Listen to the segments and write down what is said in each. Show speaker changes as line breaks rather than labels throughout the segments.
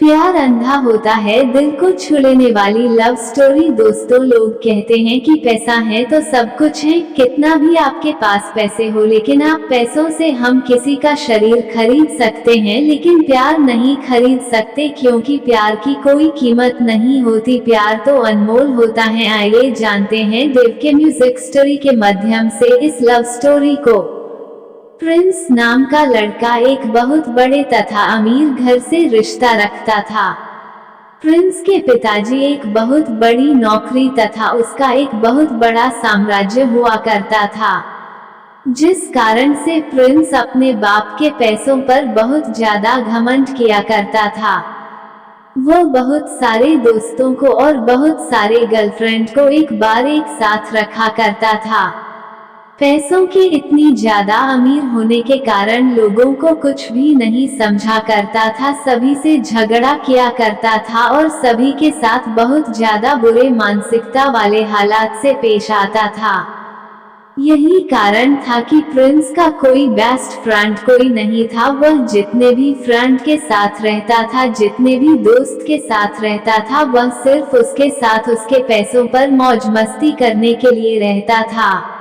प्यार अंधा होता है, दिल को छू लेने वाली लव स्टोरी। दोस्तों, लोग कहते हैं कि पैसा है तो सब कुछ है। कितना भी आपके पास पैसे हो, लेकिन आप पैसों से हम किसी का शरीर खरीद सकते हैं, लेकिन प्यार नहीं खरीद सकते, क्योंकि प्यार की कोई कीमत नहीं होती। प्यार तो अनमोल होता है। आइए जानते हैं देव के म्यूजिक स्टोरी के माध्यम से इस लव स्टोरी को। प्रिंस नाम का लड़का एक बहुत बड़े तथा अमीर घर से रिश्ता रखता था। प्रिंस के पिताजी एक बहुत बड़ी नौकरी तथा उसका एक बहुत बड़ा साम्राज्य हुआ करता था, जिस कारण से प्रिंस अपने बाप के पैसों पर बहुत ज्यादा घमंड किया करता था। वो बहुत सारे दोस्तों को और बहुत सारे गर्लफ्रेंड को एक बार एक साथ रखा करता था। पैसों के इतनी ज्यादा अमीर होने के कारण लोगों को कुछ भी नहीं समझा करता था, सभी से झगड़ा किया करता था और सभी के साथ बहुत ज्यादा बुरे मानसिकता वाले हालात से पेश आता था। यही कारण था कि प्रिंस का कोई बेस्ट फ्रेंड कोई नहीं था। वह जितने भी फ्रेंड के साथ रहता था, जितने भी दोस्त के साथ रहता था, वह सिर्फ उसके साथ उसके पैसों पर मौज मस्ती करने के लिए रहता था।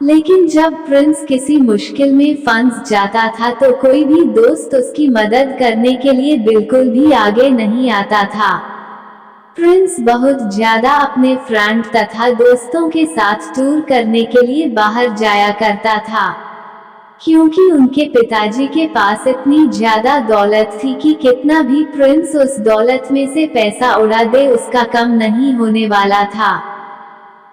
लेकिन जब प्रिंस किसी मुश्किल में फंस जाता था तो कोई भी दोस्त उसकी मदद करने के लिए बिल्कुल भी आगे नहीं आता था। प्रिंस बहुत ज्यादा अपने फ्रेंड तथा दोस्तों के साथ टूर करने के लिए बाहर जाया करता था, क्योंकि उनके पिताजी के पास इतनी ज्यादा दौलत थी कि कितना भी प्रिंस उस दौलत में से पैसा उड़ा दे, उसका कम नहीं होने वाला था।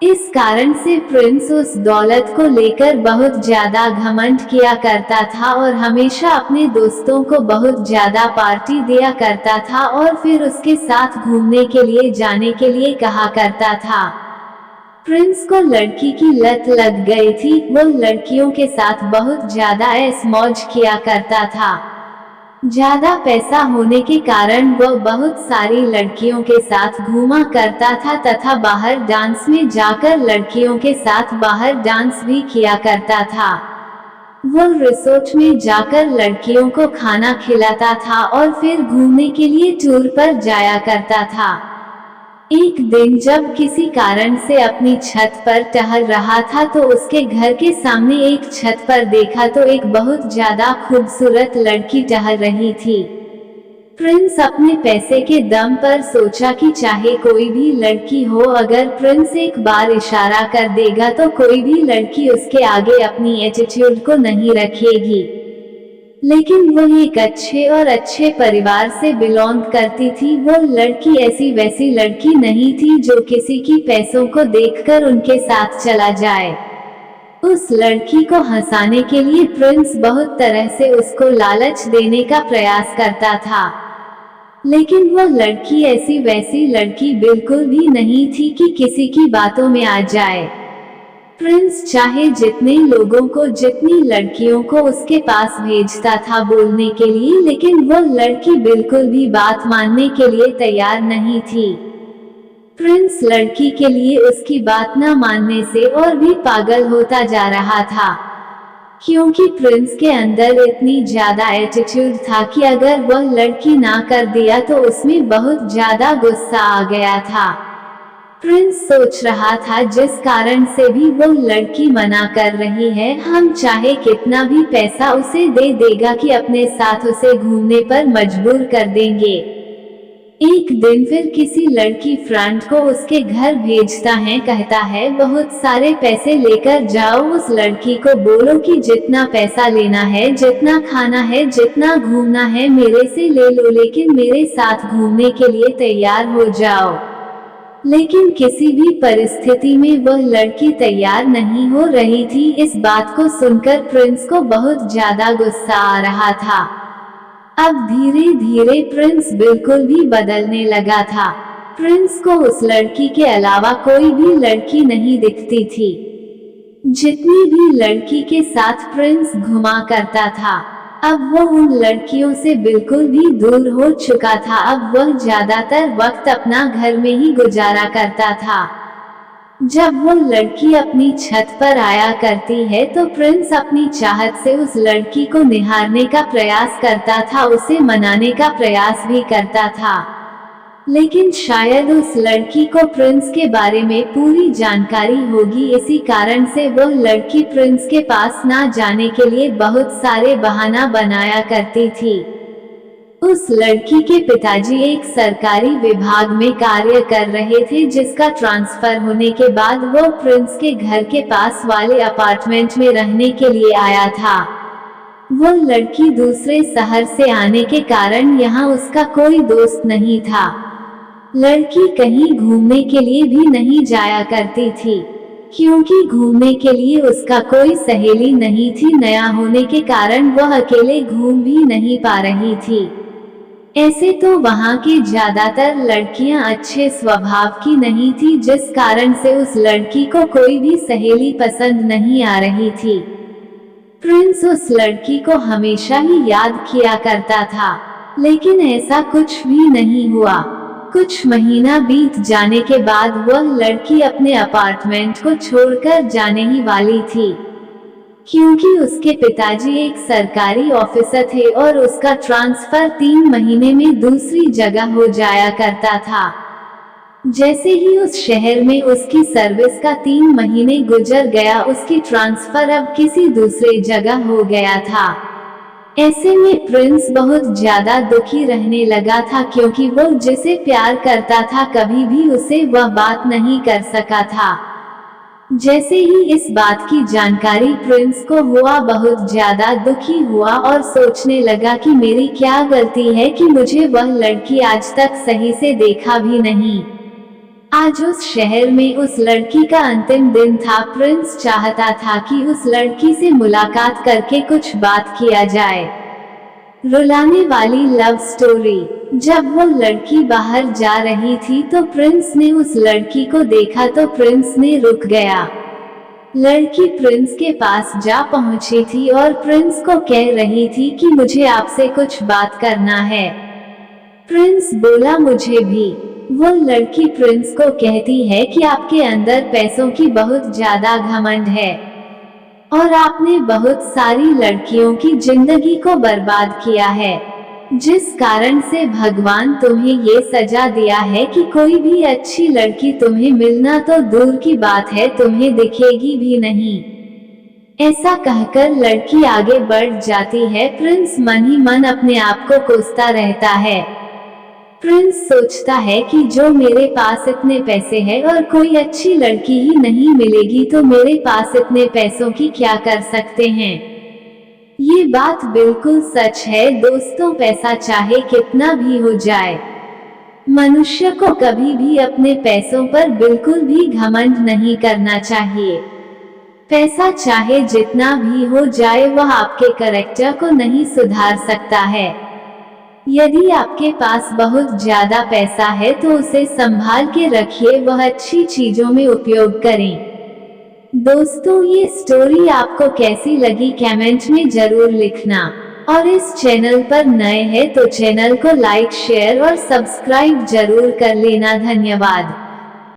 इस कारण से प्रिंस उस दौलत को लेकर बहुत ज्यादा घमंड किया करता था और हमेशा अपने दोस्तों को बहुत ज्यादा पार्टी दिया करता था और फिर उसके साथ घूमने के लिए जाने के लिए कहा करता था। प्रिंस को लड़की की लत लग गई थी। वो लड़कियों के साथ बहुत ज्यादा ऐश मौज किया करता था। ज्यादा पैसा होने के कारण वह बहुत सारी लड़कियों के साथ घूमा करता था तथा बाहर डांस में जाकर लड़कियों के साथ बाहर डांस भी किया करता था। वह रिसोर्ट में जाकर लड़कियों को खाना खिलाता था और फिर घूमने के लिए टूर पर जाया करता था। एक दिन जब किसी कारण से अपनी छत पर टहल रहा था तो उसके घर के सामने एक छत पर देखा तो एक बहुत ज्यादा खूबसूरत लड़की टहल रही थी। प्रिंस अपने पैसे के दम पर सोचा कि चाहे कोई भी लड़की हो, अगर प्रिंस एक बार इशारा कर देगा तो कोई भी लड़की उसके आगे अपनी एटीट्यूड को नहीं रखेगी। लेकिन वह एक अच्छे परिवार से बिलोंग करती थी। वो लड़की ऐसी वैसी लड़की नहीं थी जो किसी की पैसों को देखकर उनके साथ चला जाए। उस लड़की को हंसाने के लिए प्रिंस बहुत तरह से उसको लालच देने का प्रयास करता था, लेकिन वह लड़की ऐसी वैसी लड़की बिल्कुल भी नहीं थी कि किसी की बातों में आ जाए। प्रिंस चाहे जितने लोगों को, जितनी लड़कियों को उसके पास भेजता था बोलने के लिए, लेकिन वह लड़की बिल्कुल भी बात मानने के लिए तैयार नहीं थी। प्रिंस लड़की के लिए उसकी बात न मानने से और भी पागल होता जा रहा था, क्योंकि प्रिंस के अंदर इतनी ज्यादा एटीट्यूड था कि अगर वह लड़की ना कर दिया तो उसमें बहुत ज्यादा गुस्सा आ गया था। प्रिंस सोच रहा था जिस कारण से भी वो लड़की मना कर रही है, हम चाहे कितना भी पैसा उसे दे देगा कि अपने साथ उसे घूमने पर मजबूर कर देंगे। एक दिन फिर किसी लड़की फ्रेंड को उसके घर भेजता है, कहता है बहुत सारे पैसे लेकर जाओ, उस लड़की को बोलो कि जितना पैसा लेना है, जितना खाना है, जितना घूमना है मेरे से ले लो, लेकिन मेरे साथ घूमने के लिए तैयार हो जाओ। लेकिन किसी भी परिस्थिति में वह लड़की तैयार नहीं हो रही थी। इस बात को सुनकर प्रिंस को बहुत ज्यादा गुस्सा आ रहा था। अब धीरे धीरे प्रिंस बिल्कुल भी बदलने लगा था। प्रिंस को उस लड़की के अलावा कोई भी लड़की नहीं दिखती थी। जितनी भी लड़की के साथ प्रिंस घुमा करता था, अब वह उन लड़कियों से बिल्कुल भी दूर हो चुका था। अब वह ज्यादातर वक्त अपना घर में ही गुजारा करता था। जब वो लड़की अपनी छत पर आया करती है तो प्रिंस अपनी चाहत से उस लड़की को निहारने का प्रयास करता था, उसे मनाने का प्रयास भी करता था। लेकिन शायद उस लड़की को प्रिंस के बारे में पूरी जानकारी होगी, इसी कारण से वो लड़की प्रिंस के पास ना जाने के लिए बहुत सारे बहाना बनाया करती थी। उस लड़की के पिताजी एक सरकारी विभाग में कार्य कर रहे थे, जिसका ट्रांसफर होने के बाद वो प्रिंस के घर के पास वाले अपार्टमेंट में रहने के लिए आया था। वो लड़की दूसरे शहर से आने के कारण यहाँ उसका कोई दोस्त नहीं था। लड़की कहीं घूमने के लिए भी नहीं जाया करती थी, क्योंकि घूमने के लिए उसका कोई सहेली नहीं थी। नया होने के कारण वह अकेले घूम भी नहीं पा रही थी। ऐसे तो वहाँ की ज्यादातर लड़कियाँ अच्छे स्वभाव की नहीं थी, जिस कारण से उस लड़की को कोई भी सहेली पसंद नहीं आ रही थी। प्रिंस उस लड़की को हमेशा ही याद किया करता था, लेकिन ऐसा कुछ भी नहीं हुआ। कुछ महीना बीत जाने के बाद वह लड़की अपने अपार्टमेंट को छोड़कर जाने ही वाली थी, क्योंकि उसके पिताजी एक सरकारी ऑफिसर थे और उसका ट्रांसफर 3 महीने में दूसरी जगह हो जाया करता था। जैसे ही उस शहर में उसकी सर्विस का 3 महीने गुजर गया, उसकी ट्रांसफर अब किसी दूसरे जगह हो गया था। ऐसे में प्रिंस बहुत ज्यादा दुखी रहने लगा था, क्योंकि वो जिसे प्यार करता था कभी भी उसे वह बात नहीं कर सका था। जैसे ही इस बात की जानकारी प्रिंस को हुआ, बहुत ज्यादा दुखी हुआ और सोचने लगा कि मेरी क्या गलती है कि मुझे वह लड़की आज तक सही से देखा भी नहीं। आज उस शहर में उस लड़की का अंतिम दिन था। प्रिंस चाहता था कि उस लड़की से मुलाकात करके कुछ बात किया जाए। रुलाने वाली लव स्टोरी। जब वो लड़की बाहर जा रही थी तो प्रिंस ने उस लड़की को देखा तो प्रिंस ने रुक गया। लड़की प्रिंस के पास जा पहुंची थी और प्रिंस को कह रही थी कि मुझे आपसे कुछ बात करना है। प्रिंस बोला, मुझे भी। वो लड़की प्रिंस को कहती है कि आपके अंदर पैसों की बहुत ज्यादा घमंड है और आपने बहुत सारी लड़कियों की जिंदगी को बर्बाद किया है, जिस कारण से भगवान तुम्हें ये सजा दिया है कि कोई भी अच्छी लड़की तुम्हें मिलना तो दूर की बात है, तुम्हें दिखेगी भी नहीं। ऐसा कहकर लड़की आगे बढ़ जाती है। प्रिंस मन ही मन अपने आप को कोसता रहता है। प्रिंस सोचता है कि जो मेरे पास इतने पैसे हैं और कोई अच्छी लड़की ही नहीं मिलेगी तो मेरे पास इतने पैसों की क्या कर सकते हैं। ये बात बिल्कुल सच है दोस्तों, पैसा चाहे कितना भी हो जाए, मनुष्य को कभी भी अपने पैसों पर बिल्कुल भी घमंड नहीं करना चाहिए। पैसा चाहे जितना भी हो जाए वह आपके कैरेक्टर को नहीं सुधार सकता है। यदि आपके पास बहुत ज्यादा पैसा है तो उसे संभाल के रखिए, वह अच्छी चीजों में उपयोग करें। दोस्तों, ये स्टोरी आपको कैसी लगी कमेंट में जरूर लिखना, और इस चैनल पर नए हैं तो चैनल को लाइक, शेयर और सब्सक्राइब जरूर कर लेना। धन्यवाद।